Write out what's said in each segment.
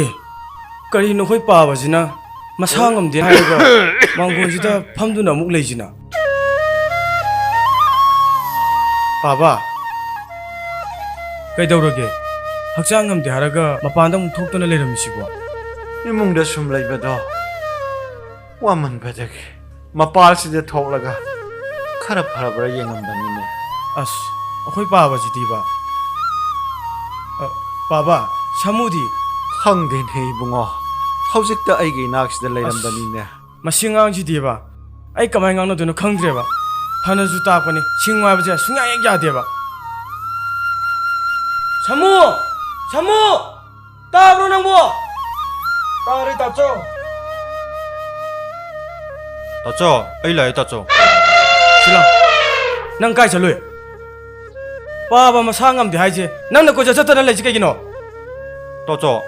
에 ꯀꯔꯤꯅꯣ ꯑꯩꯈꯣꯏ ꯄꯥꯕꯁꯤꯅ ꯃꯁꯥ ꯉꯝꯗꯦ ꯍꯥꯏꯔꯒ ꯃꯥꯡꯒꯣꯜꯁꯤꯗ ꯐꯝꯗꯨꯅ ꯑꯃꯨꯛ ꯂꯩꯁꯤꯅ ꯄꯥꯕ ꯀꯩꯗꯧꯔꯒꯦ ꯍꯛꯆꯥꯡ ꯉꯝꯗꯦ ꯍꯥꯏꯔꯒ ꯃꯄꯥꯟꯗ ꯑꯃꯨꯛ ꯊꯣꯛꯇꯨꯅ ꯂꯩꯔꯝꯃꯤꯁꯤꯕꯣ 이몽다 숨 레이버도 와만 바닥에 마빨시데 톡라가 카라파라브라 yengam다니네 ꯑꯁ ꯑꯩꯈꯣꯏ ꯄꯥꯕꯁꯤꯗꯤꯕ ꯄꯥꯕ ꯁꯥꯃꯨꯗꯤ ꯈꯪꯗꯦꯅꯦ 이봉어 ꯍꯧꯖꯤꯛꯇ ꯑꯩꯒꯤ ꯏꯅꯥꯛꯁꯤꯗ ꯂꯩꯔꯝꯕꯅꯤꯅꯦ ꯃꯁꯤ ꯑꯉꯥꯡꯁꯤꯗꯤꯕ ꯑꯩ ꯀꯃꯥꯏꯅ ꯉꯥꯡꯅꯗꯣꯏꯅꯣ ꯈꯪꯗ꯭ꯔꯦꯕ ꯐꯅꯁꯨ ꯇꯥꯛꯄꯅꯤ ꯁꯤꯡꯉꯨ ꯍꯥꯏꯕꯁꯦ ꯁꯨꯡꯌꯥ ꯍꯦꯛ ꯌꯥꯗꯦꯕ ꯁꯥꯃꯨ ꯁꯥꯃꯨ ꯇꯥꯕ꯭ꯔꯣ ꯅꯪꯕꯣ ꯇꯥꯔꯦ ꯇꯥꯆꯧ 따쩌 에이 라이 따쩌 실랑 ꯅꯪ ꯀꯥꯏ ꯆꯠꯂꯨꯏ ꯄꯥꯕ ꯃꯁꯥ ꯉꯝꯗꯦ ꯍꯥꯏꯁꯦ ꯅꯪꯅ ꯀꯣꯏꯆꯠ ꯆꯠꯇꯅ ꯂꯩꯁꯤ ꯀꯩꯒꯤꯅꯣ 따쩌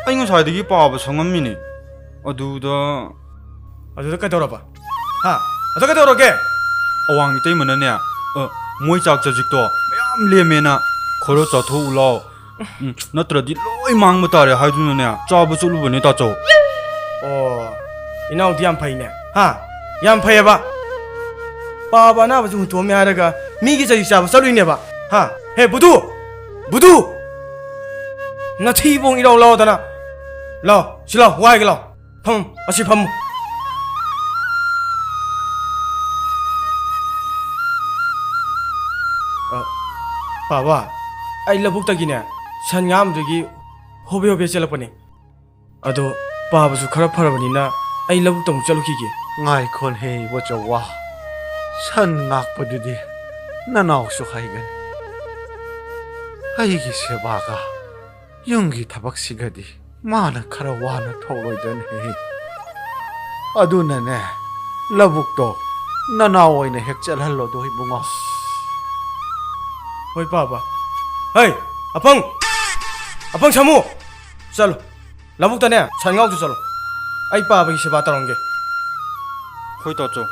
ꯑꯩ ꯉꯁꯥꯏꯗꯒꯤ ꯄꯥꯕ ꯁꯪꯉꯝꯃꯤꯅꯤ ꯑꯗꯨꯗ ꯑꯗꯨꯗ ꯀꯩꯗꯧꯔꯕ ꯍꯥ ꯑꯗꯨ ꯀꯩꯗꯧꯔꯒꯦ ꯑꯋꯥꯡ ꯏꯇꯩꯃꯅꯅꯦ ꯃꯣꯏ ꯆꯥꯛ ꯆꯖꯤꯛꯇꯣ ꯃꯌꯥꯝ ꯂꯦꯝꯃꯦꯅ ꯈꯔ ꯆꯥꯊꯣꯛꯎ ꯂꯥꯎ ꯅꯠꯇ꯭ꯔꯗꯤ ꯂꯣꯏ ꯃꯥꯡꯕ ꯇꯥꯔꯦ ꯍꯥꯏꯗꯨꯅꯅꯦ ꯆꯥꯕ ꯆꯠꯂꯨꯕꯅꯦ ꯇꯥꯆꯧ ꯑꯣ ꯏꯅꯥꯎꯗꯤ ꯌꯥꯝ ꯐꯩꯅꯦ ꯍꯥ ꯌꯥꯝ ꯐꯩꯌꯦꯕ ꯄꯥꯕ ꯑꯅꯥꯕꯁꯨ ꯍꯨꯟꯇꯣꯛꯑꯝꯃꯦ ꯍꯥꯏꯔꯒ ꯃꯤꯒꯤ ꯆꯖꯤꯛ ꯆꯥꯕ ꯆꯠꯂꯨꯏꯅꯦꯕ ꯍꯥ ꯍꯦ ꯕꯨꯗꯨ ꯕꯨꯗꯨ ꯅꯊꯤꯕꯣꯡ ꯏꯔꯥꯎ ꯂꯥꯎꯗꯅ ꯂꯥꯎ ꯁꯤ ꯂꯥꯎ ꯋꯥꯏꯒꯦ ꯂꯥꯎ ꯐꯝ ꯑꯁꯤ ꯐꯝꯃꯨ ꯄꯥꯕ ꯑꯩ ꯂꯧꯕꯨꯛꯇꯒꯤꯅꯦ ꯁꯟ ꯉꯥꯝꯗꯒꯤ ꯍꯣꯕꯦ ꯍꯣꯕꯦ ꯆꯦꯜꯂꯛꯄꯅꯦ ꯑꯗꯣ ꯄꯥꯕꯁꯨ ꯈꯔ ꯐꯔꯕꯅꯤꯅ ꯑꯩ ꯂꯧꯕꯨꯛꯇ ꯑꯃꯨꯛ ꯆꯠꯂꯨꯈꯤꯒꯦ ꯉꯥꯏꯈꯣꯟꯍꯦ ꯏꯕꯣꯆꯧꯋꯥ ꯁꯟ ꯉꯥꯛꯄꯗꯨꯗꯤ ꯅꯅꯥꯎꯁꯨ ꯍꯩꯒꯅꯤ ꯑꯩꯒꯤ ꯁꯦꯕꯥꯒ ꯌꯨꯝꯒꯤ ꯊꯕꯛꯁꯤꯒꯗꯤ ꯃꯥꯅ ꯈꯔ ꯋꯥꯅ ꯊꯣꯛꯂꯣꯏꯗꯅꯦ ꯑꯗꯨꯅꯅꯦ ꯂꯧꯕꯨꯛꯇꯣ ꯅꯅꯥꯎ ꯑꯣꯏꯅ ꯍꯦꯛ ꯆꯠꯍꯜꯂꯣꯗꯣ 이봉어 ꯍꯣꯏ ꯄꯥꯕ ꯍꯩ ꯑꯐꯪ ꯑꯐꯪ ꯁꯥꯃꯨ ꯆꯠꯂꯣ ꯂꯧꯕꯨꯛꯇꯅꯦ ꯁꯟ ꯉꯥꯎꯁꯨ ꯆꯠꯂꯣ ꯑꯩ ꯄꯥꯕꯒꯤ ꯁꯦꯕꯥ ꯇꯧꯔꯝꯒꯦ ꯍꯣꯏ ꯇꯥꯆꯧ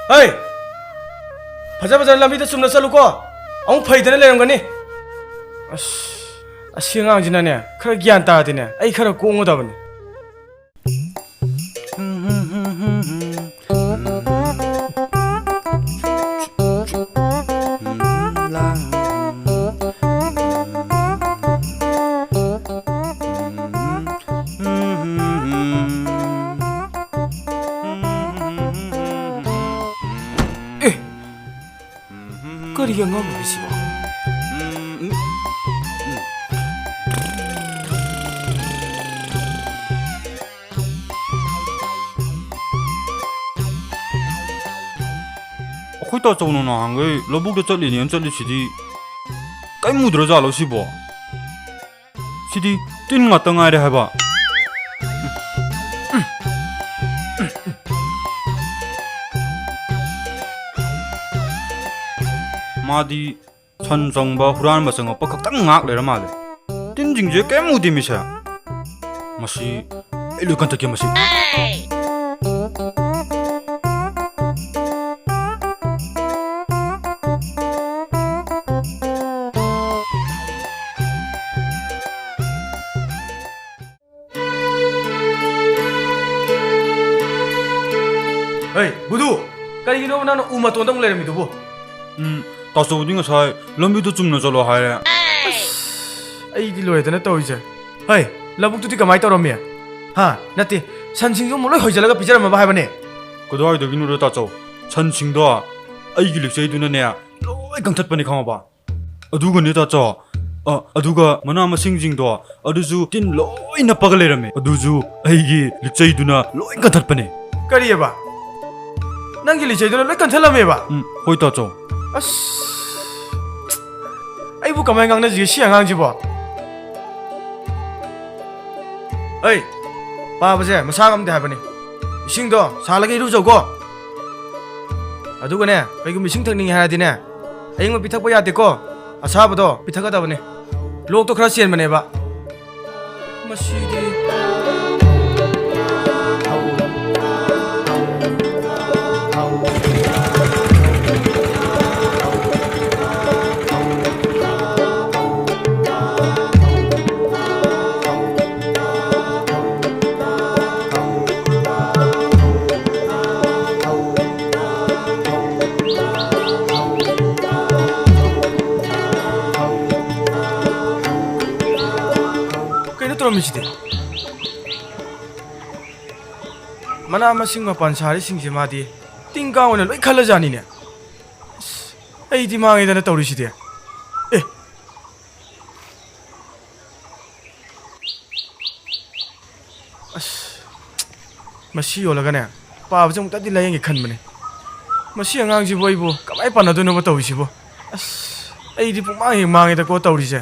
ꯍꯩ ꯐꯖ ꯐꯖꯅ ꯂꯝꯕꯤꯗ ꯆꯨꯝꯅ ꯆꯠꯂꯨꯀꯣ ꯑꯃꯨꯛ ꯐꯩꯗꯅ ꯂꯩꯔꯝꯒꯅꯤ ꯑꯁ ꯑꯁꯤ ꯑꯉꯥꯡꯁꯤꯅꯅꯦ ꯈꯔ ꯒ꯭ꯌꯥꯟ ꯇꯥꯔꯗꯤꯅꯦ ꯑꯩ ꯈꯔ ꯀꯣꯡꯒꯗꯕꯅꯤ ꯀꯔꯤ ꯑꯉꯥꯡꯅꯣ ꯁꯤꯕꯣ ꯑꯩꯈꯣꯏ ꯇꯥꯆꯧꯅ ꯅꯍꯥꯟꯈꯩ ꯂꯧꯕꯨꯛꯇ ꯆꯠꯂꯤꯅꯦꯅ ꯆꯠꯂꯤꯁꯤꯗꯤ ꯀꯩꯝ ꯎꯗ꯭ꯔꯖꯥꯠꯂꯣ ꯁꯤꯕꯣ ꯁꯤꯗꯤ ꯇꯤꯟ ꯉꯥꯛꯇ ꯉꯥꯏꯔꯦ ꯍꯥꯏꯕ 마디 선정바 후란 마성어 뻑깍 ꯉꯥꯛ ꯂꯩꯔ ꯃꯥꯜꯂꯦ ꯇꯤꯟꯖꯤꯡꯖꯦ ꯀꯩꯝ ꯎꯗꯦ ꯃꯤꯁꯦ ꯃꯁꯤ ꯑꯩ ꯂꯣꯏ ꯀꯟꯊꯛꯀꯦ ꯃꯁꯤ ꯍꯩ ꯕꯨꯗꯨ ꯀꯔꯤꯒꯤꯅꯣ ꯅꯪꯅ ꯎ ꯃꯇꯣꯟꯗ ꯑꯃꯨꯛ ꯂꯩꯔꯝꯃꯤꯗꯨꯕꯨ ꯇꯥꯆꯧꯗꯤ ꯉꯁꯥꯏ ꯂꯝꯕꯤꯗ ꯆꯨꯝꯅ ꯆꯠꯂꯣ ꯍꯥꯏꯔꯦ ꯑꯩꯗꯤ ꯂꯣꯏꯗꯅ ꯇꯧꯔꯤꯁꯦ ꯍꯩ ꯂꯧꯕꯨꯛꯇꯨꯗꯤ ꯀꯃꯥꯏꯅ ꯇꯧꯔꯝꯃꯤ ꯍꯥ ꯅꯠꯇꯦ ꯁꯟꯁꯤꯡꯗꯨ ꯑꯃꯨꯛ ꯂꯣꯏ ꯍꯣꯏꯖꯜꯂꯒ ꯄꯤꯖꯔꯝꯃꯕ ꯍꯥꯏꯕꯅꯦ ꯀꯗꯥꯏꯗꯒꯤꯅꯣꯗ ꯇꯥꯆꯧ ꯁꯟꯁꯤꯡꯗꯣ ꯑꯩꯒꯤ ꯂꯤꯛꯆꯩꯗꯨꯅꯅꯦ ꯂꯣꯏ ꯀꯪꯊꯠꯄꯅꯤ ꯈꯪꯉꯕ ꯑꯗꯨꯒꯅꯦ ꯇꯥꯆꯧ ꯑꯗꯨꯒ ꯃꯅꯥ ꯃꯁꯤꯡꯁꯤꯡꯗꯣ ꯑꯗꯨꯁꯨ ꯇꯤꯟ ꯂꯣꯏ ꯅꯞꯄꯒ ꯂꯩꯔꯝꯃꯦ ꯑꯗꯨꯁꯨ ꯑꯩꯒꯤ ꯂꯤꯛꯆꯩꯗꯨꯅ ꯂꯣꯏ ꯀꯟꯊꯠꯄꯅꯦ ꯀꯔꯤꯑꯕ ꯅꯪꯒꯤ ꯂꯤꯆꯩꯗꯨꯅ ꯂꯣꯏ ꯀꯟꯊꯠꯂꯝꯃꯦꯕ ꯍꯣꯏ ꯇꯥꯆꯧ ꯑꯁ ꯑꯩꯕꯨ ꯀꯃꯥꯏꯅ ꯉꯥꯡꯅꯁꯤꯒꯦ ꯁꯤ ꯑꯉꯥꯡꯁꯤꯕꯣ ꯑꯩ ꯄꯥꯕꯁꯦ ꯃꯁꯥ ꯉꯝꯗꯦ ꯍꯥꯏꯕꯅꯤ ꯏꯁꯤꯡꯗꯣ ꯁꯥꯍꯜꯂꯒ ꯏꯔꯨꯖꯧꯀꯣ ꯑꯗꯨꯒꯅꯦ ꯀꯩꯒꯨꯝꯕ ꯏꯁꯤꯡ ꯊꯛꯅꯤꯡꯉꯦ ꯍꯥꯏꯔꯗꯤꯅꯦ ꯑꯌꯤꯡꯕ ꯄꯤꯊꯛꯄ ꯌꯥꯗꯦꯀꯣ ꯑꯁꯥꯕꯗꯣ ꯄꯤꯊꯛꯀꯗꯕꯅꯤ ꯂꯣꯛꯇꯣ ꯈꯔ ꯆꯦꯟꯕꯅꯦꯕ ꯃꯁꯤꯗꯤ ꯇꯧꯔꯝꯃꯤꯁꯤꯗꯤ ꯃꯅꯥ ꯃꯁꯤꯡ ꯃꯄꯥꯟ ꯁꯥꯔꯤꯁꯤꯡꯁꯦ ꯃꯥꯗꯤ ꯇꯤꯡ ꯀꯥꯡ ꯑꯣꯏꯅ ꯂꯣꯏ ꯈꯜꯂꯖꯥꯠꯅꯤꯅꯦ ꯑꯩꯗꯤ ꯃꯥꯡꯉꯦꯗꯅ ꯇꯧꯔꯤꯁꯤꯗꯤ ꯑꯦ ꯑꯁ ꯃꯁꯤ ꯌꯣꯜꯂꯒꯅꯦ ꯄꯥꯕꯁꯦ ꯑꯃꯨꯛꯇꯗꯤ ꯂꯥꯏꯌꯦꯡꯒꯦ ꯈꯟꯕꯅꯦ ꯃꯁꯤ ꯑꯉꯥꯡꯁꯤꯕꯨ ꯑꯩꯕꯨ ꯀꯃꯥꯏ ꯄꯥꯟꯅꯗꯣꯏꯅꯣꯕ ꯇꯧꯔꯤꯁꯤꯕꯨ ꯑꯁ ꯑꯩꯗꯤ ꯄꯨꯡꯃꯥꯡ ꯍꯦꯛ ꯃꯥꯡꯉꯦꯗꯀꯣ ꯇꯧꯔꯤꯁꯦ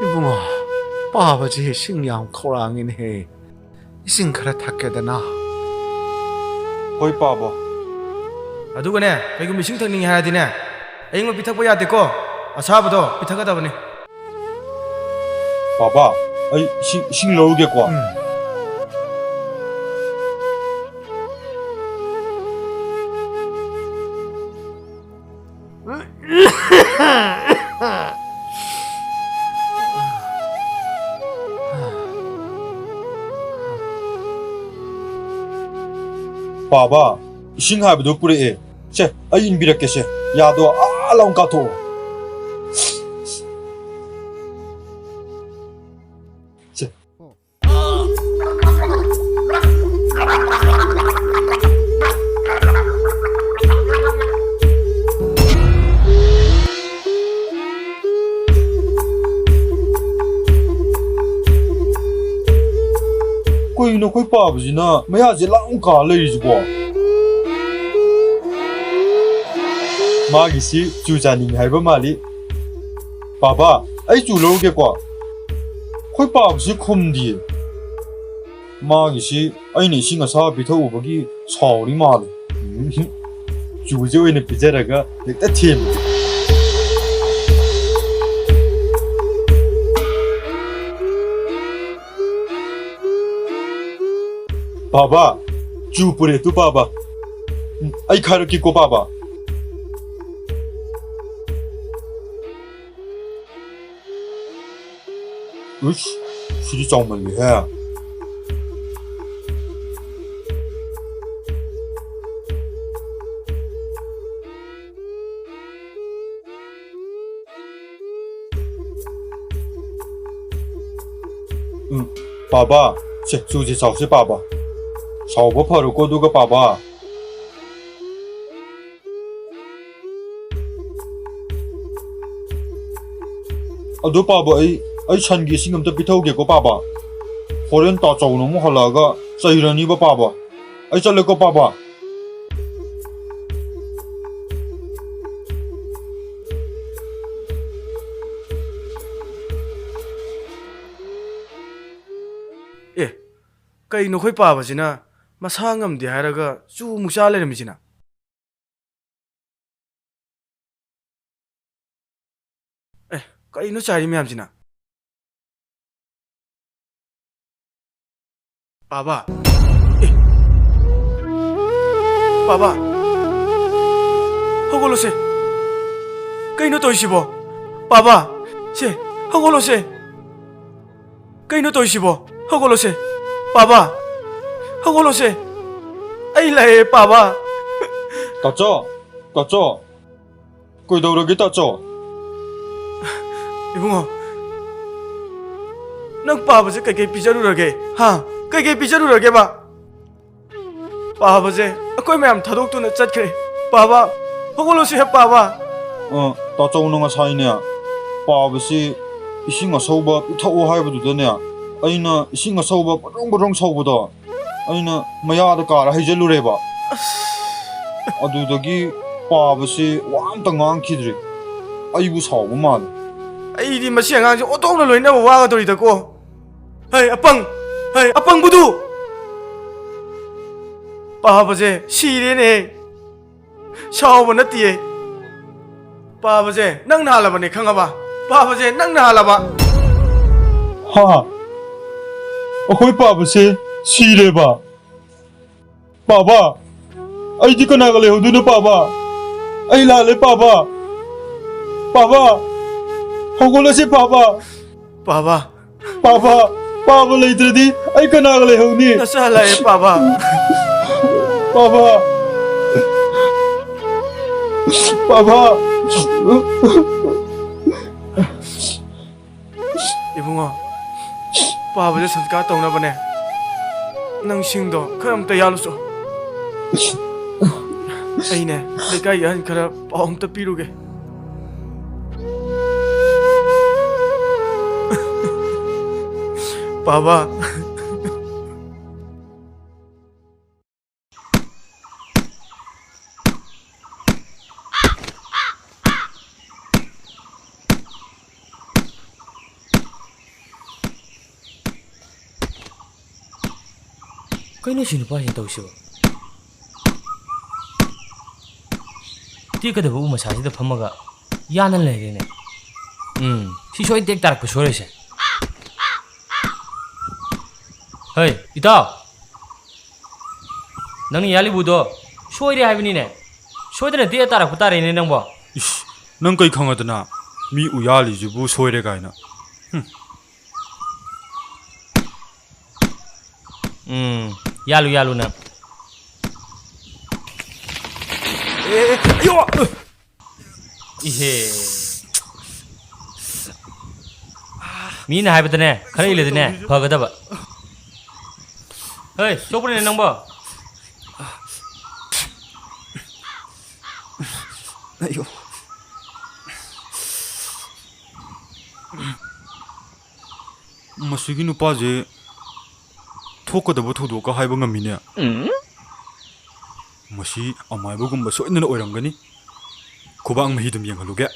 이붕어, 빠아버지 식량 코랑이네. 이신 그래 탔게되나? ꯍꯣꯏ ꯄꯥꯕ ꯑꯗꯨꯒꯅꯦ ꯀꯩꯒꯨꯝꯕ ꯏꯁꯤꯡ ꯊꯛꯅꯤꯡꯉꯦ ꯍꯥꯏꯔꯗꯤꯅꯦ ꯑꯌꯤꯡꯕ ꯄꯤꯊꯛꯄ ꯌꯥꯗꯦꯀꯣ ꯑꯁꯥꯕꯗꯣ ꯄꯤꯊꯛꯀꯗꯕꯅꯤ ꯄꯥꯕ ꯑꯩ ꯏꯁꯤꯡ ꯂꯧꯔꯨꯒꯦꯀꯣ ꯄꯥꯕ ꯏꯁꯤꯡ ꯍꯥꯏꯕꯗꯨ ꯄꯨꯔꯛꯑꯦ ꯁꯦ ꯑꯩ ꯏꯟꯕꯤꯔꯛꯀꯦ ꯁꯦ ꯌꯥꯗꯣ ꯂꯥꯎ ꯀꯥꯊꯣꯛꯑꯣ ꯁꯦ ꯀꯩꯅꯣ ꯑꯩꯈꯣꯏ ꯄꯥꯕꯁꯤꯅ ꯃꯌꯥꯁꯦ ꯂꯥꯎ ꯀꯥ ꯂꯩꯔꯤꯁꯤꯕꯣ ꯃꯥꯒꯤꯁꯤ ꯆꯨ ꯆꯥꯅꯤꯡꯉꯦ ꯍꯥꯏꯕ ꯃꯥꯜꯂꯤ ꯄꯥꯕ ꯑꯩ ꯆꯨ ꯂꯧꯔꯒꯦꯀꯣ ꯑꯩꯈꯣꯏ ꯄꯥꯕꯁꯤ ꯈꯨꯝꯗꯤꯌꯦ ꯃꯥꯒꯤꯁꯤ ꯑꯩꯅ ꯏꯁꯤꯡ ꯑꯁꯥꯕ ꯄꯤꯊꯛꯎꯕꯒꯤ ꯁꯥꯎꯔꯤ ꯃꯥꯜꯂꯦ ꯆꯨꯁꯦ ꯑꯣꯏꯅ ꯄꯤꯖꯔꯒ ꯍꯦꯛꯇ ꯊꯦꯝꯕ ꯄꯥꯕ ꯆꯨ ꯄꯨꯔꯦ ꯇꯨ ꯄꯥꯕ ꯑꯩ ꯈꯥꯏꯔꯛꯀꯦꯀꯣ ꯄꯥꯕ 으씨, 실이 정말로 해. 응, 봐봐. 쟤, 주지 잡시 봐봐. 사오버 파르고 누가 봐봐. 너 봐봐, ꯑꯩ ꯁꯟꯒꯤ ꯏꯁꯤꯡ ꯑꯝꯇ ꯄꯤꯊꯧꯒꯦꯀꯣ ꯄꯥꯕ ꯍꯣꯔꯦꯟ ꯇꯥꯆꯧꯅ ꯑꯃꯨꯛ ꯍꯜꯂꯛꯑꯒ ꯆꯩꯔꯅꯤꯕ ꯄꯥꯕ ꯑꯩ ꯆꯠꯂꯦꯀꯣ ꯄꯥꯕ ꯑꯦ ꯀꯩꯅꯣ ꯑꯩꯈꯣꯏ ꯄꯥꯕꯁꯤꯅ ꯃꯁꯥ ꯉꯝꯗꯦ ꯍꯥꯏꯔꯒ ꯆꯨꯃꯨꯛ ꯆꯥ ꯂꯩꯔꯝꯃꯤꯁꯤꯅ ꯑꯦ ꯀꯩꯅꯣ ꯆꯥꯏꯔꯤ ꯃꯌꯥꯝꯁꯤꯅ ꯄꯥꯕ ꯑꯦ ꯄꯥꯕ ꯍꯧꯒꯠꯂꯣꯁꯦ ꯀꯩꯅꯣ ꯇꯧꯔꯤꯁꯤꯕꯣ ꯄꯥꯕ ꯁꯦ ꯍꯧꯒꯠꯂꯣꯁꯦ ꯀꯩꯅꯣ ꯇꯧꯔꯤꯁꯤꯕꯣ ꯍꯧꯒꯠꯂꯣꯁꯦ ꯄꯥꯕ ꯍꯧꯒꯠꯂꯣꯁꯦ ꯑꯩ ꯂꯩꯌꯦ ꯄꯥꯕ ꯇꯥꯆꯧ ꯀꯩꯗꯧꯔꯒꯦ ꯇꯥꯆꯧ 이붕어 ꯅꯪ ꯄꯥꯕꯁꯦ ꯀꯩꯀꯩ ꯄꯤꯖꯔꯨꯔꯒꯦ ꯍꯥ ꯀꯩꯀꯩ ꯄꯤꯖꯔꯨꯔꯒꯦ ꯕꯥ ꯄꯥꯕꯁꯦ ꯑꯩꯈꯣꯏ ꯃꯌꯥꯝ ꯊꯥꯗꯣꯛꯇꯨꯅ ꯆꯠꯈ꯭ꯔꯦ ꯄꯥꯕ ꯍꯧꯒꯠꯂꯣꯁꯦ ꯄꯥꯕ ꯇꯥꯆꯧꯅ ꯉꯁꯥꯏꯅꯦ ꯄꯥꯕꯁꯤ 이싱 ꯑꯁꯧꯕ ꯄꯤꯊꯛꯑꯣ ꯍꯥꯏꯕꯗꯨꯗꯅꯦ ꯑꯩꯅ 이싱 ꯑꯁꯧꯕ ꯕꯔꯣꯡ ꯁꯧꯕꯗꯣ ꯑꯩꯅ ꯃꯌꯥꯗ ꯀꯥꯔ ꯍꯩꯖꯜꯂꯨꯔꯦꯕ ꯑꯗꯨꯗꯒꯤ ꯄꯥꯕꯁꯤ ꯋꯥ ꯑꯝꯇ ꯉꯥꯡꯈꯤꯗ꯭ꯔꯤ ꯑꯩꯕꯨ ꯁꯥꯎꯕ ꯃꯥꯜꯂꯦ ꯑꯩꯗꯤ ꯃꯁꯤ ꯑꯉꯥꯡꯁꯦ ꯑꯣꯟꯊꯣꯛꯅ ꯂꯣꯏꯅꯕ ꯋꯥꯒꯗꯧꯔꯤꯗꯀꯣ ꯍꯩ ꯑꯄꯪꯕꯨꯗꯨ ꯄꯥꯕꯁꯦ ꯁꯤꯔꯦꯅꯦ ꯁꯥꯎꯕ ꯅꯠꯇꯤꯌꯦ ꯄꯥꯕꯁꯦ ꯅꯪ ꯅꯥꯜꯂꯕꯅꯦ ꯈꯪꯉꯕ ꯄꯥꯕꯁꯦ ꯅꯪꯅ ꯍꯥꯜꯂꯕ ꯍꯥ ꯑꯩꯈꯣꯏ ꯄꯥꯕꯁꯦ ꯁꯤꯔꯦꯕ ꯄꯥꯕ ꯑꯩꯗꯤ ꯀꯅꯥꯒ ꯂꯩꯍꯧꯗꯣꯏꯅꯣ ꯄꯥꯕ ꯑꯩ ꯂꯥꯜꯂꯦ ꯄꯥꯕ ꯄꯥꯕ ꯍꯧꯒꯠꯂꯁꯤ ꯄꯥꯕ ꯄꯥꯕ ꯄꯥꯕ ꯄꯥꯕ ꯂꯩꯇ꯭ꯔꯗꯤ ꯑꯩ ꯀꯅꯥꯒ ꯂꯩꯍꯧꯅꯤ ꯅꯁꯥ ꯍꯜꯂꯛꯑꯦ ꯄꯥꯕ ꯄꯥꯕ ꯄꯥꯕ 이붕어 ꯄꯥꯕꯁꯦ ꯁꯪꯁꯀꯥꯔ ꯇꯧꯅꯕꯅꯦ ꯅꯪ ꯁꯤꯡꯗꯣ ꯈꯔ ꯑꯝꯇ ꯌꯥꯜꯂꯨꯆꯣ ꯑꯩꯅꯦ ꯂꯩꯀꯥꯏꯒꯤ ꯑꯍꯟ ꯈꯔ ꯄꯥꯎ ꯑꯝꯇ ꯄꯤꯔꯨꯒꯦ ꯄꯥꯕ ꯀꯩꯅꯣ ꯁꯤ ꯅꯨꯄꯥꯁꯤꯅ ꯇꯧꯁꯤꯕ ꯇꯦꯛꯀꯗꯕ ꯎ ꯃꯁꯥꯁꯤꯗ ꯐꯝꯃꯒ ꯌꯥꯅ ꯂꯩꯔꯦꯅꯦ ꯁꯤ ꯁꯣꯏ ꯇꯦꯛ ꯇꯥꯔꯛꯄ ꯁꯣꯏꯔꯣꯏꯁꯦ ꯍꯩ ꯏꯇꯥꯎ ꯅꯪꯅ ꯌꯥꯜꯂꯤꯕꯨꯗꯣ ꯁꯣꯏꯔꯦ ꯍꯥꯏꯕꯅꯤꯅꯦ ꯁꯣꯏꯗꯅ ꯇꯦꯛ ꯇꯥꯔꯛꯄ ꯇꯥꯔꯦꯅꯦ ꯅꯪꯕꯣ 이씨 ꯅꯪ ꯀꯩ ꯈꯪꯉꯗꯅ ꯃꯤ 우야리지부 소이래 가이나 ꯌꯥꯜꯂꯨ ꯌꯥꯜꯂꯨ ꯅꯪ 아이고 이헤 미나 하이버드네 खरे इलेदने फगदबा हे चोपने नंबो 아이고 मसिगी नुपाजे थोकदबो थोदोका हाइबा ngamiने मसी अमाइबगुम्बा सोइनना ओइरमगनी खुबांग महिदुम यंगलुगे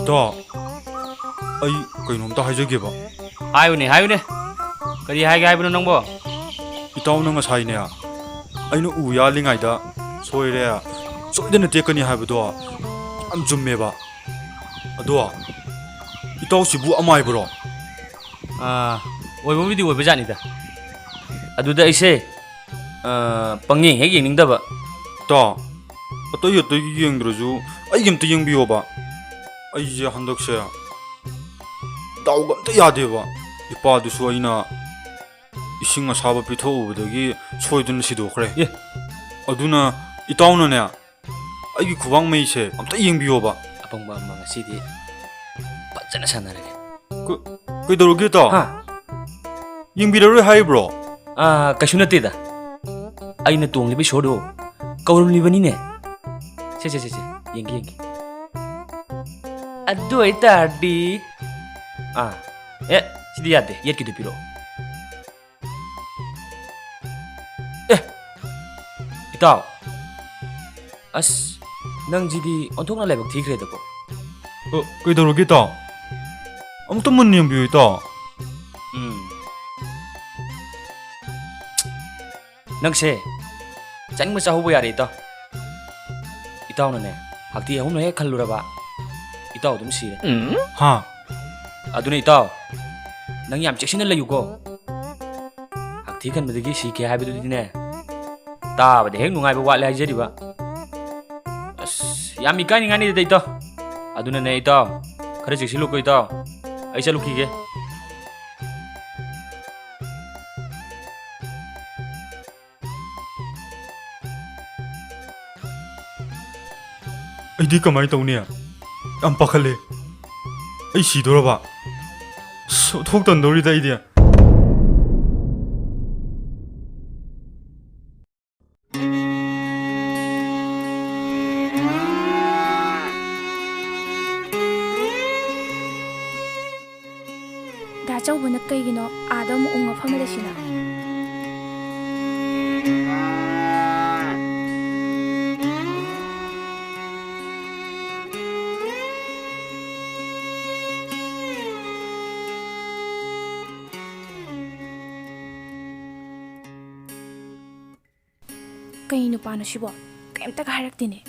ता आई कइनोमता हाइजगेबा हायुने करी हाइगे हाइबनो नंबो इताउना ngसाइने आइनो उ यालिङाइदा सोइरे सोइदना टेकनी हाइबदो am जुम्मेबा अदो इताउसिबु अमाइबरो ओइबोबिदि ओइबा जानिदा अदुदा इसे पंगिंग हेक येंनिंगदबा ता अतय अतय येंद्रजु अइगमते येंबियोबा अइजे हंदकसे दाउगमते यादेबा इपादुसु अइना इसिंग असाबा पिथौबदगी सोइदुन सिदोखरे ये अदुना इताउनने अइगी खुबांग मेइसे अमते येंबियोबा अपंबा मंग सिदि फजना सानरगे कइदोरगे ता हा येंबिररे हाइब्रो कशु नतेदा अइना तोंगलिबि सोडो कौरमलिबनिने से येंगी अदु आइतारदी ए सिदि यादे येटकिदु पिरो ए इताव अस नंजिदी ओंथोंना लाइबक थिख्रेदको कइदोरगे ता अमते मन येंबियो ता नंसे चानिंग मचा होबो यारे इतावनने हक्ति अहुम हे खल्लुरबा इताव दुम सिरे हाँ अदुने इताव नंग याम चेक्सिन लयुको हक्ति खनबदगी सिके हाइबदुदिने ताबदे हेक नुंगाइबा वाले हाइजरिबा अस याम इकाइनिंगानि दे इताव अदुने ने इताव खरे चेक्सिलुको इताव आई चलुखिगे ꯑꯩꯗꯤ ꯀꯃꯥꯏ ꯇꯧꯅꯤ ꯌꯥꯝ ꯄꯥꯈꯠꯂꯦ ꯑꯩ ꯁꯤꯗꯣꯔꯕ ꯊꯣꯛ ꯇꯟꯗꯧꯔꯤꯗ ꯑꯩꯗꯤ ꯗꯥꯆꯧꯕꯅ ꯀꯩꯒꯤꯅꯣ ꯑꯥꯗ ꯑꯃꯨꯛ ꯎꯡꯉ ꯐꯝꯍꯜꯂꯤꯁꯤꯅ ꯀꯩ ꯅꯨꯄꯥꯅꯣ ꯁꯤꯕꯣ ꯀꯩꯝꯇꯒ ꯍꯥꯏꯔꯛꯇꯦꯅꯦ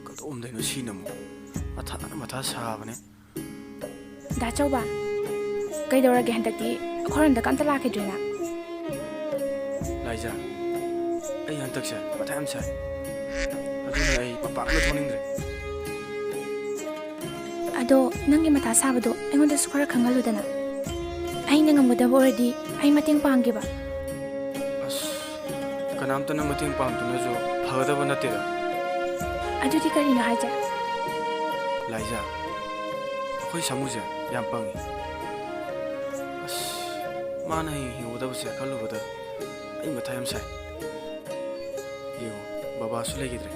ꯀꯗꯣꯝꯗꯩꯅꯣ ꯁꯤꯅ ꯑꯃꯨꯛ ꯃꯊꯥ ꯁꯥꯕꯅꯦ ꯗꯥ ꯆꯧꯕ ꯀꯩꯗꯧꯔꯒꯦ ꯍꯟꯗꯛꯇꯤ ꯑꯩꯈꯣꯏꯔꯣꯝꯗ ꯀꯝꯇ ꯂꯥꯛꯈꯤꯗ꯭ꯔꯦꯅ ꯂꯥꯏꯖꯥ ꯑꯩ ꯍꯟꯗꯛꯁꯦ ꯃꯊꯥ ꯌꯥꯝ ꯁꯥꯏ ꯑꯗꯨꯅ ꯑꯩ ꯃꯄꯥꯟꯗ ꯊꯣꯛꯅꯤꯡꯗ꯭ꯔꯦ ꯑꯗꯣ ꯅꯪꯒꯤ ꯃꯊꯥ ꯁꯥꯕꯗꯣ ꯑꯩꯉꯣꯟꯗꯁꯨ ꯈꯔ ꯈꯪꯍꯜꯂꯨꯗꯅ ꯑꯩꯅ ꯉꯝꯒꯗꯕ ꯑꯣꯏꯔꯗꯤ ꯑꯩ ꯃꯇꯦꯡ ꯄꯥꯡꯒꯦꯕ ꯑꯁ ꯀꯅꯥꯝꯇꯅ ꯃꯇꯦꯡ ꯄꯥꯡꯗꯨꯅꯁꯨ ꯐꯒꯗꯕ ꯅꯠꯇꯦꯗ ꯑꯗꯨꯗꯤ ꯀꯔꯤꯅꯣ ꯍꯥꯏꯁꯦ ꯂꯥꯏꯖꯥ ꯑꯩꯈꯣꯏ ꯁꯥꯃꯨꯁꯦ ꯌꯥꯝ ꯄꯪꯉꯤ ꯑꯁ ꯃꯥꯅ ꯍꯤꯡꯒꯗꯕꯁꯦ ꯈꯜꯂꯨꯕꯗ ꯑꯩ ꯃꯊꯥ ꯌꯥꯝ ꯁꯥꯏ ꯌꯦꯡꯉꯣ ꯕꯕꯥꯁꯨ ꯂꯩꯈꯤꯗ꯭ꯔꯦ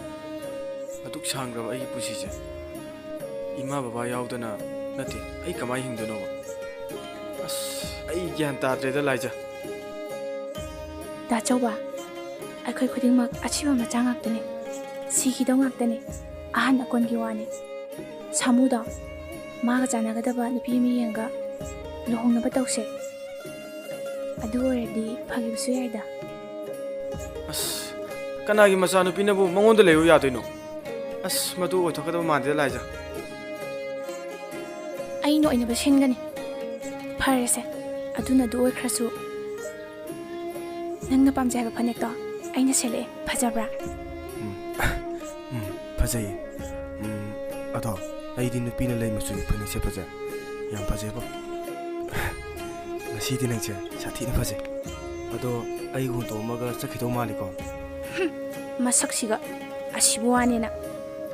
ꯑꯗꯨꯛ ꯁꯥꯡꯈ꯭ꯔꯕ ꯑꯩꯒꯤ ꯄꯨꯟꯁꯤꯁꯦ ꯏꯃꯥ ꯕꯕꯥ ꯌꯥꯎꯗꯅ ꯅꯠꯇꯦ ꯑꯩ ꯀꯃꯥꯏꯅ ꯍꯤꯡꯗꯣꯏꯅꯣꯕ ꯑꯁ ꯑꯩ ꯒ꯭ꯌꯥꯟ ꯇꯥꯗ꯭ꯔꯦꯗ ꯂꯥꯏꯖꯥ ꯗꯥ ꯆꯧꯕ ꯑꯩꯈꯣꯏ ꯈꯨꯗꯤꯡꯃꯛ ꯑꯁꯤꯕ ꯃꯆꯥ ꯉꯥꯛꯇꯅꯦ ꯁꯤꯈꯤꯗꯧ ꯉꯥꯛꯇꯅꯦ ꯑꯍꯟ ꯑꯀꯣꯟꯒꯤ ꯋꯥꯅꯤ ꯁꯥꯃꯨꯗꯣ ꯃꯥꯒ ꯆꯥꯟꯅꯒꯗꯕ ꯅꯨꯄꯤ ꯑꯃ ꯌꯦꯡꯒ ꯂꯨꯍꯣꯡꯅꯕ ꯇꯧꯁꯦ ꯑꯗꯨ ꯑꯣꯏꯔꯗꯤ ꯐꯈꯤꯕꯁꯨ ꯌꯥꯏꯗ ꯑꯁ ꯀꯅꯥꯒꯤ ꯃꯆꯥꯅꯨꯄꯤꯅꯕꯨ ꯃꯉꯣꯟꯗ ꯂꯩꯌꯨ ꯌꯥꯗꯣꯏꯅꯣ ꯑꯁ ꯃꯗꯨ ꯑꯣꯏꯊꯣꯛꯀꯗꯕ ꯃꯥꯟꯗꯦꯗ ꯂꯥꯏꯖꯥ ꯑꯩꯅ ꯑꯣꯏꯅꯕ ꯁꯤꯟꯒꯅꯤ ꯐꯔꯦꯁꯦ ꯑꯗꯨꯅ ꯑꯗꯨ ꯑꯣꯏꯈ꯭ꯔꯁꯨ ꯅꯪꯅ ꯄꯥꯝꯖꯩ ꯍꯥꯏꯕ ꯐꯅꯦꯛꯇꯣ ꯑꯩꯅ ꯁꯦꯠꯂꯛꯑꯦ ꯐꯖꯕ꯭ꯔꯥ ꯐꯖꯩꯌꯦ ꯑꯗꯣ ꯑꯩꯗꯤ ꯅꯨꯄꯤꯅ ꯂꯩ ꯃꯆꯨꯒꯤ ꯐꯅꯦꯛꯁꯦ ꯐꯖꯩ ꯌꯥꯝ ꯐꯖꯩꯕꯣ ꯉꯁꯤꯗꯤ ꯅꯪꯁꯦ ꯁꯥꯊꯤꯅ ꯐꯖꯩ ꯑꯗꯣ ꯑꯩ ꯍꯨꯟꯇꯣꯛꯑꯝꯃꯒ ꯆꯠꯈꯤꯗꯧ ꯃꯥꯜꯂꯤꯀꯣ ꯃꯁꯛꯁꯤꯒ ꯑꯁꯤꯕ ꯋꯥꯅꯤꯅ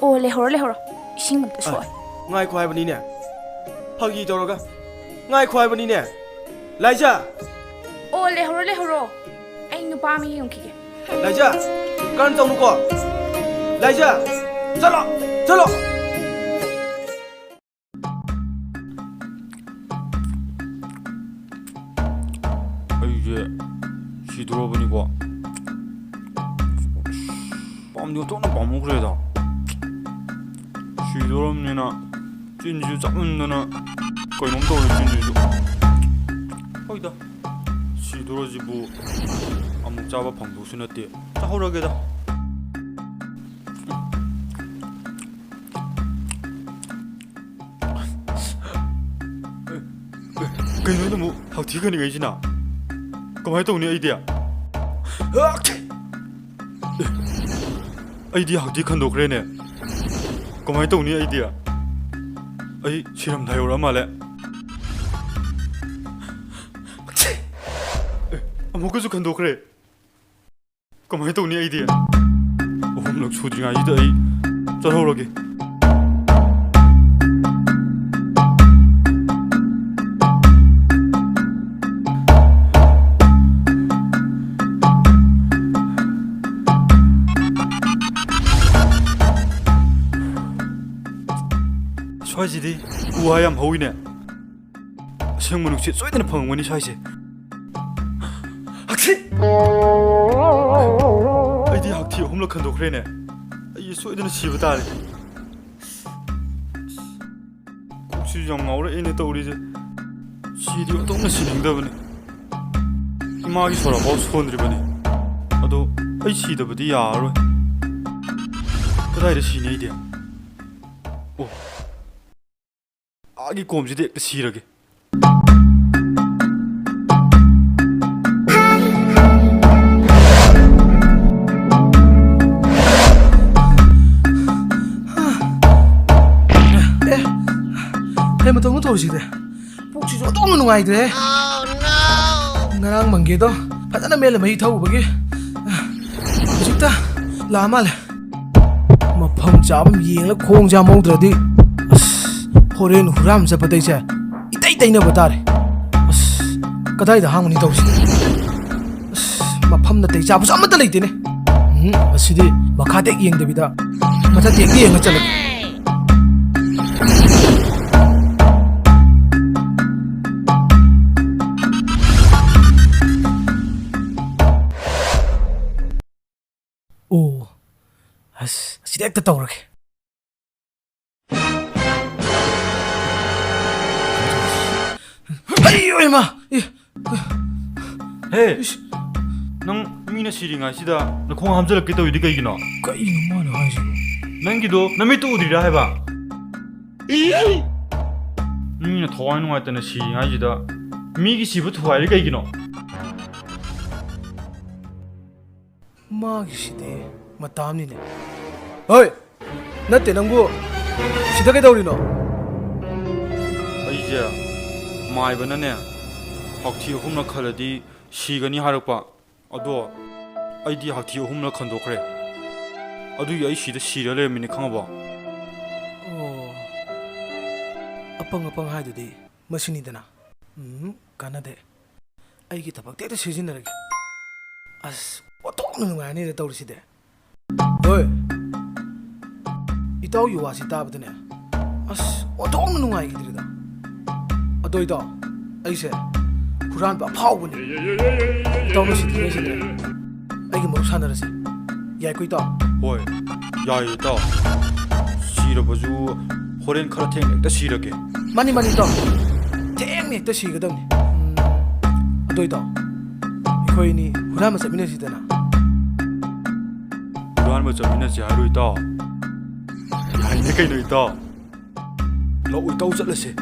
ꯑꯣ ꯂꯩꯍꯧꯔꯣ ꯏꯁꯤꯡ ꯑꯝꯇ ꯁꯣꯛꯑꯣ ꯉꯥꯏꯈꯣ ꯍꯥꯏꯕꯅꯤꯅꯦ ꯐꯥꯒꯤ ꯇꯧꯔꯒ ꯉꯥꯏꯈꯣ ꯍꯥꯏꯕꯅꯤꯅꯦ ꯂꯥꯏꯖꯥ ꯑꯣ ꯂꯩꯍꯧꯔꯣ ꯑꯩ ꯅꯨꯄꯥ ꯑꯃ ꯌꯦꯡꯈꯤꯒꯦ ꯂꯥꯏꯖꯥ ꯀꯔꯟ ꯇꯧꯅꯨꯀꯣ ꯂꯥꯏꯖꯥ ꯆꯠꯂꯣ ꯑꯩꯁꯦ ꯁꯤꯗꯣꯔꯕꯅꯤꯀꯣ ꯄꯥꯝꯗꯤ ꯑꯣꯟꯊꯣꯛꯅ ꯄꯥꯝꯃꯨꯈ꯭ꯔꯦꯗ ꯁꯤꯗꯣꯔꯕꯅꯤꯅ ꯆꯤꯟꯁꯤꯁꯨ ꯆꯞꯃꯟꯗꯅ ꯀꯩꯅꯣꯝ ꯇꯧꯔꯦ ꯆꯤꯟꯁꯤꯁꯨ ꯍꯣꯏꯗ ꯁꯤꯗꯣꯔꯁꯤꯕꯨ ꯑꯃꯨꯛ ꯆꯥꯕ ꯐꯪꯗꯧꯁꯨ ꯅꯠꯇꯦ ꯆꯥꯍꯧꯔꯒꯦꯗ ꯀꯩꯅꯣ ꯑꯃꯨꯛ ꯍꯛꯊꯤ ꯈꯟꯅꯤꯡꯉꯩꯁꯤꯅ ꯀꯃꯥꯏꯅ ꯇꯧꯅꯤ ꯑꯩꯗꯤ ꯍꯛꯊꯤ ꯈꯟꯗꯣꯛꯈ꯭ꯔꯦꯅꯦ ꯀꯃꯥꯏꯅ ꯇꯧꯅꯤ ꯑꯩ ꯁꯤꯔꯝꯗꯥꯏ ꯌꯧꯔꯛꯑ ꯃꯥꯜꯂꯦ ꯑꯃꯨꯛꯀꯁꯨ ꯈꯟꯗꯣꯛꯈ꯭ꯔꯦ ꯀꯃꯥꯏꯅ ꯇꯧꯅꯤ ꯑꯍꯨꯝꯂꯛ ꯁꯨꯗ꯭ꯔꯤꯉꯩꯁꯤꯗ ꯑꯩ ꯆꯠꯍꯧꯔꯒꯦ ꯁ꯭ꯋꯥꯏꯁꯤꯗꯤ ꯎ ꯋꯥ ꯌꯥꯝ ꯍꯧꯋꯤꯅꯦ ꯑꯁꯦꯡꯕ ꯅꯨꯡꯁꯤꯠ ꯁꯣꯏꯗꯅ ꯐꯪꯉꯝꯒꯅꯤ ꯁ꯭ꯋꯥꯏꯁꯦ ꯍꯛꯊꯤ ꯑꯩꯗꯤ ꯍꯛꯊꯤ ꯑꯍꯨꯝꯂꯛ ꯈꯟꯗꯣꯛꯈ꯭ꯔꯦꯅꯦ ꯑꯩ ꯁꯣꯏꯗꯅ ꯁꯤꯕ ꯇꯥꯔꯦ ꯀꯣꯛꯁꯤꯁꯨ ꯌꯥꯝ ꯉꯥꯎꯔꯛꯑꯦꯅꯦ ꯇꯧꯔꯤꯁꯦ ꯁꯤꯗꯤ ꯑꯣꯟꯊꯣꯛꯅ ꯁꯤꯅꯤꯡꯗꯕꯅꯤ ꯏꯃꯥꯒꯤ ꯁꯣꯔꯐꯥꯎ ꯁꯣꯟꯗ꯭ꯔꯤꯕꯅꯤ ꯑꯗꯣ ꯑꯩ ꯁꯤꯗꯕꯗꯤ ꯌꯥꯔꯔꯣꯏ ꯀꯗꯥꯏꯗ ꯁꯤꯅꯤ ꯑꯩꯗꯤ ꯑꯣ 아기 꼼지대 시러게 해 matong tawside pukchi jo tong nungaidre ngarang mangge do phajana mele mai thawbagi hujikta lamal mafam jam yengla khong jam mongdradi horen huram japadai se itai taina batare kadai da hanguni tawsi mafam na tai jabu amata leitene asidi makha tek yeng debida matha tek yeng chala oh asidi ekta tawrage Emma! Hey! ꯅꯪ ꯃꯤꯅ ꯁꯤꯔꯤꯉꯩꯁꯤꯗ ꯅꯈꯣꯡ ꯍꯥꯝꯖꯜꯂꯛꯀꯦ ꯇꯧꯔꯤꯗꯤ ꯀꯩꯒꯤꯅꯣ? ꯀꯩꯅꯣ ꯃꯥꯅ ꯍꯥꯏꯁꯤꯕꯣ? ꯅꯪꯒꯤꯗꯣ ꯅꯃꯤꯠꯇꯨ ꯎꯗ꯭ꯔꯤꯔꯥ ꯍꯥꯏꯕ? ꯃꯤꯅ ꯊꯋꯥꯏ ꯅꯨꯡꯉꯥꯏꯇꯅ ꯁꯤꯔꯤꯉꯩꯁꯤꯗ ꯃꯤꯒꯤ ꯁꯤꯕ ꯊꯨꯒꯥꯏꯔꯤ ꯀꯩꯒꯤꯅꯣ? 마기시대 맞다합니네. 어이, 나때 낭부 시다게 다우리노. ꯑꯩꯁꯦ ꯃꯥꯏꯕꯅꯅꯦ ꯍꯥꯛꯊꯤ ꯑꯍꯨꯝꯂꯛ ꯈꯜꯂꯗꯤ ꯁꯤꯒꯅꯤ ꯍꯥꯏꯔꯛꯄ. ꯑꯗꯣ ꯑꯩꯗꯤ ꯍꯥꯛꯊꯤ ꯑꯍꯨꯝꯂꯛ ꯈꯟꯗꯣꯛꯈ꯭ꯔꯦ. ꯑꯗꯨꯒꯤ ꯑꯩ ꯁꯤꯗ ꯁꯤꯔ ꯂꯩꯔꯝꯃꯤꯅꯦ ꯈꯪꯉꯕ? ꯑꯄꯪ 하이드디 머신이드나. 까나데. 아이기 타박 때도 시진나르게. 아스, 어떡하는 거야 아니래 떠오르시대. 어이, 이따오 요와시 따버드네. 아스, 어떡하는 거야 이기들이다. 아도이다. 아이세, 후란 바 파오보니. 이따오는 시드네시네. 아이기 뭐 사나르세. 야이고 있다. ꯍꯣꯏ ꯌꯥꯏꯌꯦ ꯏꯇꯥꯎ. ꯁꯤꯔꯕꯁꯨ ꯍꯣꯔꯦꯟ ꯈꯔ ꯊꯦꯡꯅ ꯍꯦꯛꯇ ꯁꯤꯔꯒꯦ. 많이 있다. 탱 넥터 시거든. 아도이다. 이코이니 후라마 서미네시잖아. 후라마 서미네시 하루 있다. 야이네 그이노 있다. 너 이따오 쩔레시.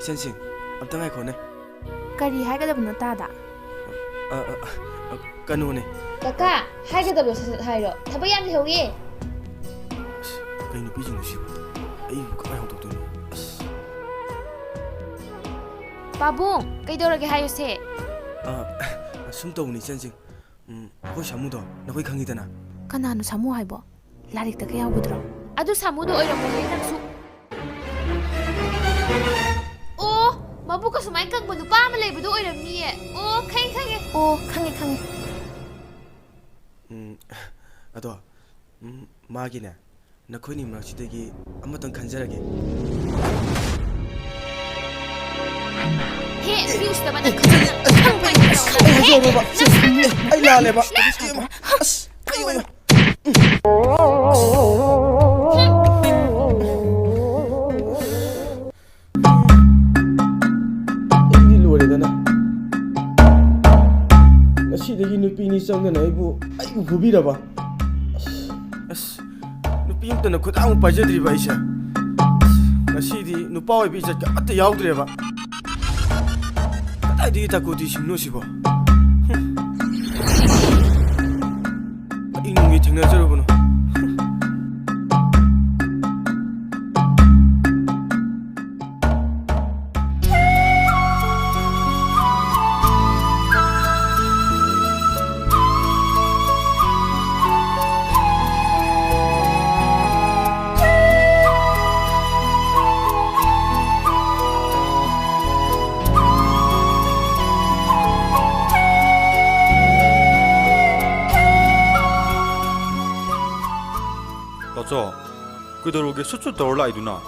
선생, amtang ay ko ne. ꯀꯔꯤ ꯍꯥꯏꯒꯗꯕꯅꯣ ꯇꯥꯗ? Kanune. Kaka, 하이게더블 하이로. 다바 ꯌꯥꯝ ꯂꯩꯍꯧꯔꯤ. Kay nupijing sibo. Ay, kamay hong tokto. 바봉, ꯀꯩꯗꯧꯔꯒꯦ ꯍꯥꯏꯌꯨꯁꯦ. Sum tawni 선생. Akoy samudo. Nakoy khangidana. ꯀꯅꯥꯅꯣ ꯁꯥꯃꯨ ꯍꯥꯏꯕꯣ? ꯂꯥꯏꯔꯤꯛꯇ ꯀ ꯌꯥꯎꯒꯗ꯭ꯔꯣ? ꯑꯗꯨ ꯁꯥꯃꯨꯗꯣ ꯑꯣꯏꯔꯝꯃꯣꯏꯍꯦ ꯅꯪꯁꯨ. ꯑꯣ, ꯃꯕꯨꯛꯀ ꯁꯨꯃꯥꯏꯅ ꯀꯪꯕ ꯅꯨꯄꯥ ꯑꯃ ꯂꯩꯕꯗꯣ ꯑꯣꯏꯔꯝꯅꯤꯌꯦ. ꯑꯣ, ꯈꯪꯉꯦ. ꯑꯣ, ꯈꯪꯉꯦ. ꯑꯗꯣ 마기네. 나코이니 막시대기 아무튼 간절하게. ꯍꯦ, ꯅ꯭ꯌꯨꯁꯇꯕ ꯅꯪ ꯈꯪꯕ. Ay laleba. Ayo. Ini loredana. Ngasidagi nupini sangdana aibu hubiraba. Nupi amtana khudang pajadriba aisa. Ngasidi nupa oibi jat atta yaudreba. Kadai takoti simnosibo. 이놈이 댕나저러구나. 맞아. 그대로게 수출 떠올라이두나.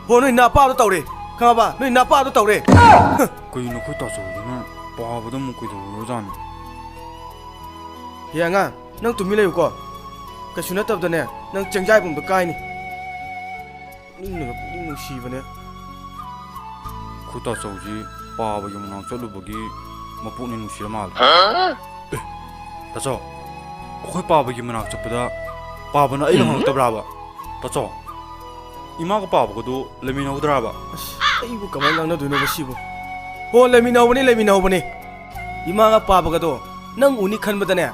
너희 나빠도 떠오래. 가봐. 너희 나빠도 떠오래. 그이노 그따 저기는 바보도 먹고 이러잖아. 양아, 넌 뚜밀래요고. 그수 나타보다네. 넌 정자이봉도 까이니. 닝 시바네. 그따 저기 바보 영랑 쩔루버기 먹보니 누시라 말. 맞아. 거기 바보기 문학 접보다 바보는 이런 거 떠브라봐. 맞아. 이마가 바보고도 레미나오더라봐. 아이고 가만 낭나 두는 것이고. 레미나오보니. 이마가 바보가도 넌 우니 칸보다네.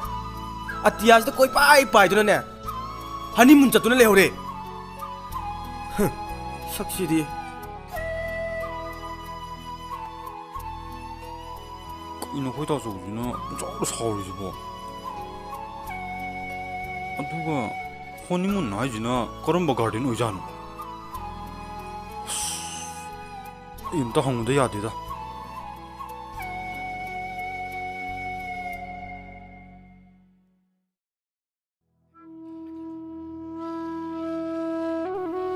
아티아스도 거의 빠이빠이도네. 하니문 자도는 레오래. 삭시디. 이노 거기다 저기는 저로 사오리지 뭐. 누가 honeymoon 나이지나 그런 뭐 가든 오잖아. 임다 항문도 야되다.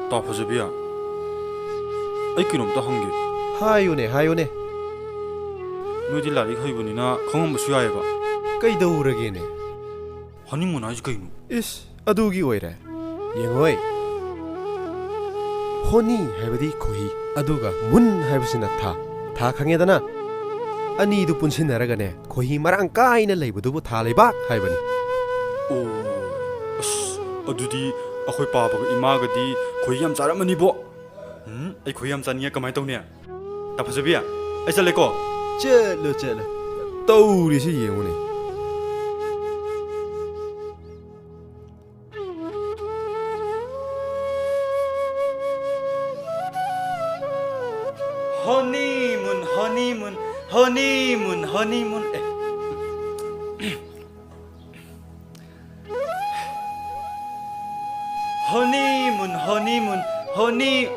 다 버저비야. 아이끼놈도 한 개. 하요네. 너희들 날이 거이보니나 강한 뭐 수야해봐. ꯀꯩꯗꯧꯔꯒꯦꯅꯦ? honeymoon 아직 거이노. 이스, ꯑꯗꯨꯒꯤ ꯑꯣꯏꯔꯦ. ꯌꯦꯡꯉꯣꯏ, 호니 하이버디 코히 아두가 문 하이버시나 다 강해다나 아니두 분신나라가네 코히 마랑 까이나 레이버두부 다 레박 하이버니 ꯑꯣ ꯑꯁ ꯑꯗꯨꯗꯤ ꯑꯩꯈꯣꯏ ꯄꯥꯕꯒ ꯏꯃꯥꯒꯗꯤ ꯈꯣꯏꯍꯤ ꯌꯥꯝ ꯆꯥꯔꯝꯃꯅꯤꯕꯣ ꯑꯩ ꯈꯣꯏꯍꯤ ꯌꯥꯝ ꯆꯥꯅꯤꯡꯉꯦ ꯀꯃꯥꯏꯅ ꯇꯧꯅꯤ ꯇꯥ ꯐꯖꯕꯤ ꯑꯩ ꯆꯠꯂꯦꯀꯣ ꯆꯠꯂꯣ ꯇꯧꯔꯤꯁꯤ ꯌꯦꯡꯉꯨꯅꯦ 허니문 허니문 허니문 허니문 허니문 허니문 허니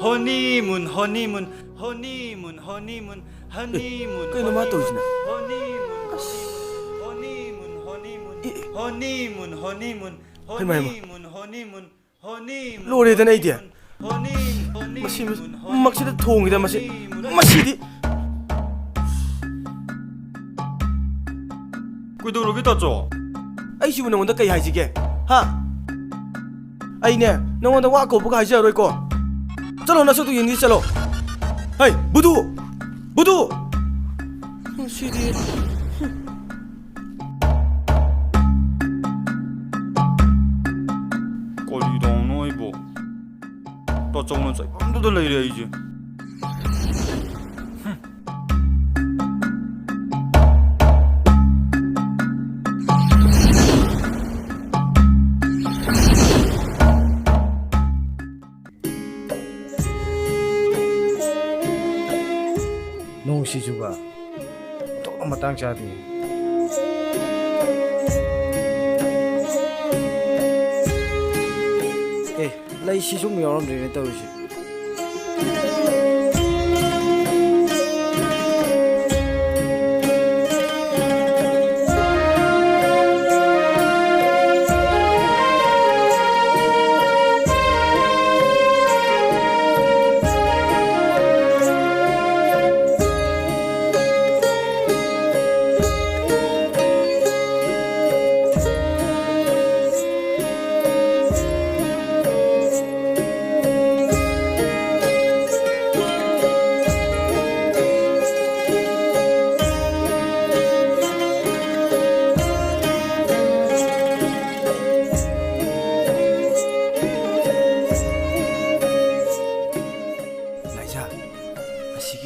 허니문 허니문 허니문 허니문 허니문 그게 너무 핫도그지네. 허니문 허니문 허니문 허니문 하이마, 하이마. 허니문 허니문 허니문 로레드네 이디. 허니문 마시 막시다 통이다 마시 마시디. 끄덕끄덕 땄죠? ꯑꯩꯁꯤꯕꯨ ꯅꯉꯣꯟꯗ ꯀꯩ ꯍꯥꯏꯁꯤꯒꯦ ꯍꯥ ꯑꯩꯅꯦ ꯅꯉꯣꯟꯗ ꯋꯥ ꯀꯧꯕꯒ ꯍꯥꯏꯖꯔꯣꯏꯀꯣ ꯆꯠꯂꯣ ꯅꯁꯛꯇꯨ ꯌꯦꯡꯉꯤ ꯆꯠꯂꯣ ꯍꯩ ꯕꯨꯗꯨ ꯁꯤꯗꯤ ꯀꯔꯤꯗꯧꯅꯣ ꯑꯩꯕꯨ ꯇꯥꯆꯧꯅ ꯆꯩꯐꯝꯗꯨꯗ ꯂꯩꯔꯦ ꯑꯩꯁꯦ ꯅꯣꯡ ꯁꯤꯖꯨꯕ ꯇꯣꯛ ꯃꯇꯥꯡ ꯆꯥꯗꯦ ꯂꯩ ꯁꯤꯁꯨꯝ ꯌꯥꯎꯔꯝꯗ꯭ꯔꯦꯅꯦ ꯇꯧꯔꯤꯁꯤ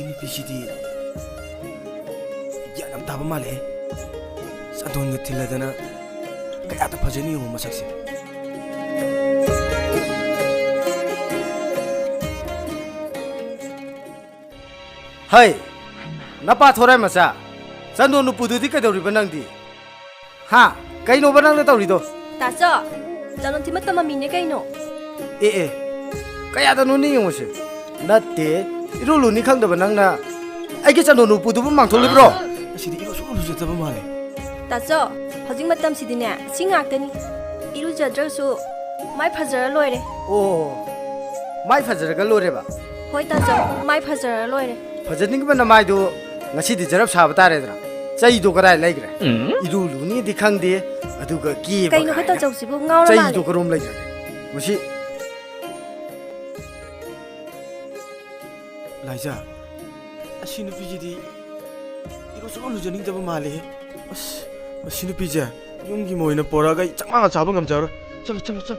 ꯅꯨꯄꯤꯁꯤꯗꯤ ꯒ꯭ꯌꯥꯟ ꯌꯥꯝ ꯇꯥꯕ ꯃꯥꯜꯂꯦ ꯆꯟꯗꯣꯟꯒ ꯊꯤꯜꯂꯗꯅ ꯀꯌꯥꯗ ꯐꯖꯅ ꯌꯦꯡꯉꯨ ꯃꯁꯛꯁꯦ ꯍꯩ ꯅꯄꯥ ꯊꯣꯔꯥꯏ ꯃꯆꯥ ꯆꯟꯗꯣꯟ ꯅꯨꯄꯨꯗꯨꯗꯤ ꯀꯩꯗꯧꯔꯤꯕ ꯅꯪꯗꯤ ꯍꯥ ꯀꯩꯅꯣꯕ ꯅꯪꯅ ꯇꯧꯔꯤꯗꯣ ꯇꯥꯆꯣ ꯆꯟꯗꯣꯟ ꯊꯤꯃꯠꯇ ꯃꯃꯤꯅꯦ ꯀꯩꯅꯣ ꯑꯦ ꯀꯌꯥꯗꯅꯣꯅꯦ ꯌꯦꯡꯉꯨꯁꯦ ꯅꯠꯇꯦ ꯏꯔꯨ ꯂꯨꯅꯤ ꯈꯪꯗꯕ ꯅꯪꯅ ꯑꯩꯒꯤ ꯆꯟꯗꯣꯟ ꯅꯨꯄꯨꯗꯨꯕꯨ ꯃꯥꯡꯊꯣꯛꯂꯤꯕ꯭ꯔꯣ ꯑꯁꯤꯗꯤ 이거 ꯁꯨꯡ ꯂꯨꯖꯗꯕ ꯃꯥꯜꯂꯦ ꯇꯥꯆꯣ ꯍꯧꯖꯤꯛ ꯃꯇꯝꯁꯤꯗꯤꯅꯦ ꯁꯤ ꯉꯥꯛꯇꯅꯤ 이루ꯖꯗ꯭ꯔꯁꯨ ꯃꯥꯏ ꯐꯖꯔ ꯂꯣꯏꯔꯦ ꯑꯣ ꯃꯥꯏ ꯐꯖꯔꯒ ꯂꯣꯏꯔꯦꯕ ꯍꯣꯏ ꯇꯥꯆꯣ ꯃꯥꯏ ꯐꯖꯔ ꯂꯣꯏꯔꯦ ꯐꯖꯅꯤꯡꯕꯅ ꯃꯥꯏꯗꯨ ꯉꯁꯤꯗꯤ ꯖꯔꯞ ꯁꯥꯕ ꯇꯥꯔꯦꯗꯅ ꯆꯩꯗꯣ ꯀꯗꯥꯏ ꯂꯩꯈ꯭ꯔꯦ 이루 ꯂꯨꯅꯤꯗꯤ ꯈꯪꯗꯦ ꯑꯗꯨꯒ ꯀꯦꯕ ꯀꯩꯅꯣ ꯍꯦ ꯇꯥꯆꯧꯁꯤꯕꯨ ꯉꯥꯎꯔ ꯆꯩꯗꯣ ꯃꯥꯜꯂꯦ ꯀꯔꯣꯝ ꯂꯩꯈ꯭ꯔꯒꯦ ꯃꯁꯤ ꯂꯥꯏꯖꯥ ꯑꯁꯤ ꯅꯨꯄꯤꯁꯤꯗꯤ 이거 ꯁꯨꯡ ꯂꯨꯖꯅꯤꯡꯗꯕ ꯃꯥꯜꯂꯦ ꯑꯁ ꯃꯁꯤ ꯅꯨꯄꯤꯁꯦ ꯌꯨꯝꯒꯤ ꯃꯣꯏꯅ ꯄꯣꯔꯛꯑꯒ ꯆꯥꯛ ꯆꯥꯕ ꯉꯝꯖꯔꯣꯏ ꯆꯠꯂꯣ